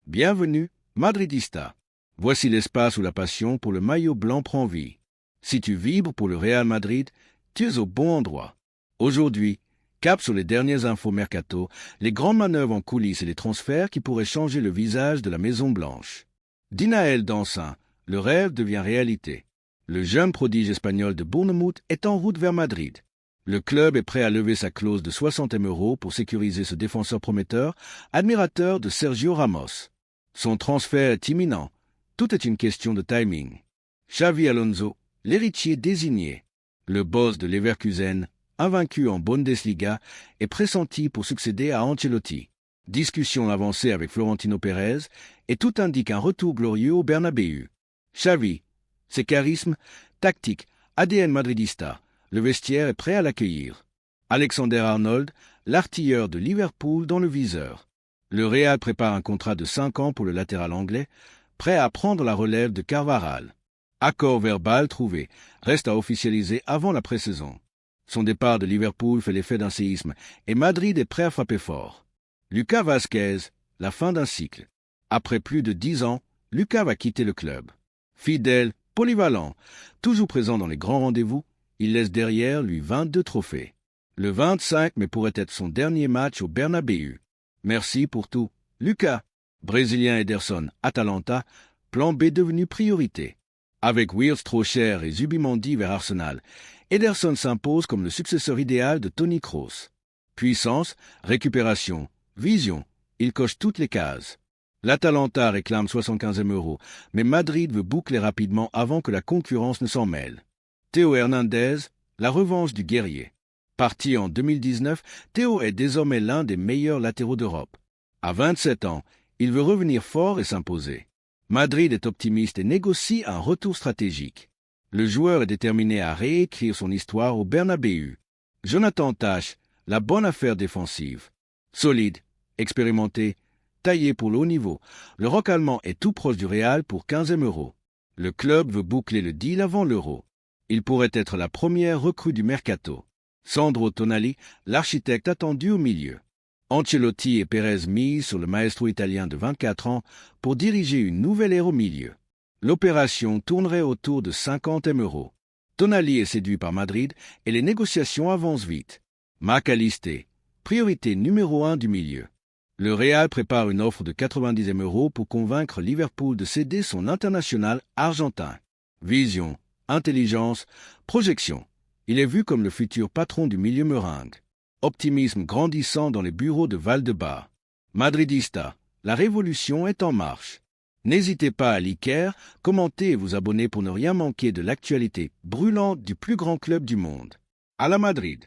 Bienvenue, Madridista. Voici l'espace où la passion pour le maillot blanc prend vie. Si tu vibres pour le Real Madrid, tu es au bon endroit. Aujourd'hui, cap sur les dernières infos mercato, les grandes manœuvres en coulisses et les transferts qui pourraient changer le visage de la Maison Blanche. Dinaël Dansin, le rêve devient réalité. Le jeune prodige espagnol de Bournemouth est en route vers Madrid. Le club est prêt à lever sa clause de 60 M € pour sécuriser ce défenseur prometteur, admirateur de Sergio Ramos. Son transfert est imminent. Tout est une question de timing. Xavi Alonso, l'héritier désigné. Le boss de Leverkusen, invaincu en Bundesliga, est pressenti pour succéder à Ancelotti. Discussion avancée avec Florentino Pérez et tout indique un retour glorieux au Bernabéu. Xavi, ses charismes, tactique, ADN madridista, le vestiaire est prêt à l'accueillir. Alexander-Arnold, l'artilleur de Liverpool dans le viseur. Le Real prépare un contrat de 5 ans pour le latéral anglais, prêt à prendre la relève de Carvajal. Accord verbal trouvé, reste à officialiser avant la pré-saison. Son départ de Liverpool fait l'effet d'un séisme et Madrid est prêt à frapper fort. Lucas Vázquez, la fin d'un cycle. Après plus de 10 ans, Lucas va quitter le club. Fidèle, polyvalent, toujours présent dans les grands rendez-vous, il laisse derrière lui 22 trophées. Le 25 mai pourrait être son dernier match au Bernabéu. Merci pour tout, Lucas. Brésilien Ederson, Atalanta, plan B devenu priorité. Avec Wirtz trop cher et Zubimendi vers Arsenal, Ederson s'impose comme le successeur idéal de Toni Kroos. Puissance, récupération, vision, il coche toutes les cases. L'Atalanta réclame 75 M €, mais Madrid veut boucler rapidement avant que la concurrence ne s'en mêle. Théo Hernandez, la revanche du guerrier. Parti en 2019, Théo est désormais l'un des meilleurs latéraux d'Europe. À 27 ans, il veut revenir fort et s'imposer. Madrid est optimiste et négocie un retour stratégique. Le joueur est déterminé à réécrire son histoire au Bernabéu. Jonathan Tah, la bonne affaire défensive. Solide, expérimenté, taillé pour le haut niveau, le roc allemand est tout proche du Real pour 15 M €. Le club veut boucler le deal avant l'Euro. Il pourrait être la première recrue du mercato. Sandro Tonali, l'architecte attendu au milieu. Ancelotti et Pérez misent sur le maestro italien de 24 ans pour diriger une nouvelle ère au milieu. L'opération tournerait autour de 50 M €. Tonali est séduit par Madrid et les négociations avancent vite. McAllister, priorité numéro 1 du milieu. Le Real prépare une offre de 90 M € pour convaincre Liverpool de céder son international argentin. Vision, intelligence, projection. Il est vu comme le futur patron du milieu meringue. Optimisme grandissant dans les bureaux de Valdebebas. Madridista, la révolution est en marche. N'hésitez pas à liker, commenter et vous abonner pour ne rien manquer de l'actualité brûlante du plus grand club du monde. À la Madrid.